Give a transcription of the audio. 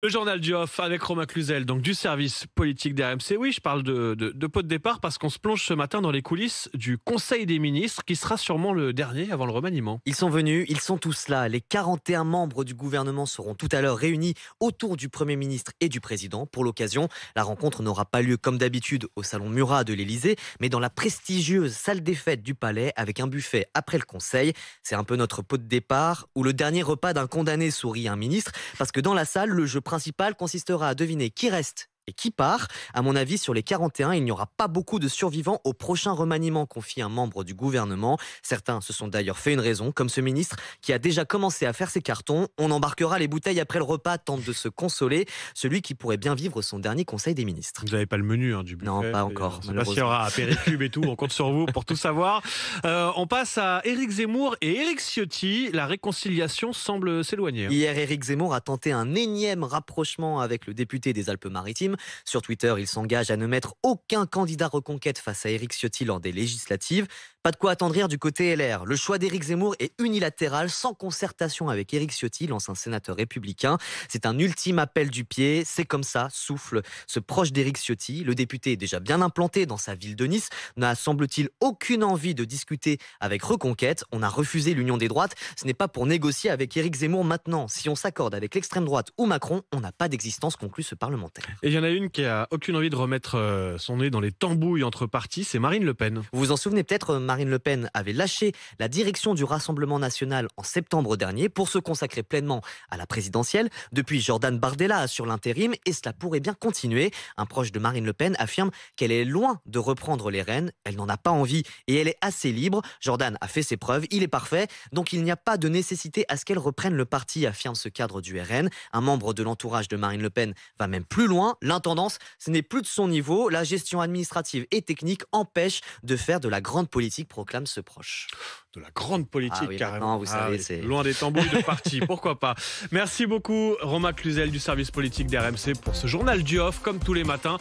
Le journal du off avec Romain Cluzel, donc du service politique d'RMC. Oui, je parle de pot de départ parce qu'on se plonge ce matin dans les coulisses du Conseil des ministres qui sera sûrement le dernier avant le remaniement. Ils sont venus, ils sont tous là. Les 41 membres du gouvernement seront tout à l'heure réunis autour du Premier ministre et du Président. Pour l'occasion, la rencontre n'aura pas lieu comme d'habitude au salon Murat de l'Élysée, mais dans la prestigieuse salle des fêtes du Palais avec un buffet après le Conseil. C'est un peu notre pot de départ où le dernier repas d'un condamné, sourit un ministre, parce que dans la salle, le jeu principal consistera à deviner qui reste et qui part. À mon avis, sur les 41, il n'y aura pas beaucoup de survivants au prochain remaniement, confie un membre du gouvernement. Certains se sont d'ailleurs fait une raison, comme ce ministre qui a déjà commencé à faire ses cartons. On embarquera les bouteilles après le repas, tente de se consoler celui qui pourrait bien vivre son dernier conseil des ministres. Vous n'avez pas le menu du buffet? Non, pas encore. Je sais pas s'il y aura apéricube et tout, on compte sur vous pour tout savoir. On passe à Éric Zemmour et Éric Ciotti. La réconciliation semble s'éloigner. Hier, Éric Zemmour a tenté un énième rapprochement avec le député des Alpes-Maritimes. Sur Twitter, il s'engage à ne mettre aucun candidat reconquête face à Éric Ciotti lors des législatives. Pas de quoi attendrir du côté LR. Le choix d'Éric Zemmour est unilatéral, sans concertation avec Éric Ciotti, lance un sénateur républicain. C'est un ultime appel du pied. C'est comme ça, souffle ce proche d'Éric Ciotti. Le député est déjà bien implanté dans sa ville de Nice, n'a semble-t-il aucune envie de discuter avec Reconquête. On a refusé l'union des droites. Ce n'est pas pour négocier avec Éric Zemmour maintenant. Si on s'accorde avec l'extrême droite ou Macron, on n'a pas d'existence, conclut ce parlementaire. Et il y en a une qui a aucune envie de remettre son nez dans les tambouilles entre partis, c'est Marine Le Pen. Vous vous en souvenez peut-être, Marine Le Pen avait lâché la direction du Rassemblement national en septembre dernier pour se consacrer pleinement à la présidentielle. Depuis, Jordan Bardella assure l'intérim et cela pourrait bien continuer. Un proche de Marine Le Pen affirme qu'elle est loin de reprendre les rênes. Elle n'en a pas envie et elle est assez libre. Jordan a fait ses preuves, il est parfait, donc il n'y a pas de nécessité à ce qu'elle reprenne le parti, affirme ce cadre du RN. Un membre de l'entourage de Marine Le Pen va même plus loin. L'intendance, ce n'est plus de son niveau. La gestion administrative et technique empêche de faire de la grande politique, proclame ce proche. De la grande politique, oui, carrément. vous savez, c'est loin des tambouilles de parti, pourquoi pas. Merci beaucoup, Romain Cluzel du service politique d'RMC pour ce journal du off, comme tous les matins.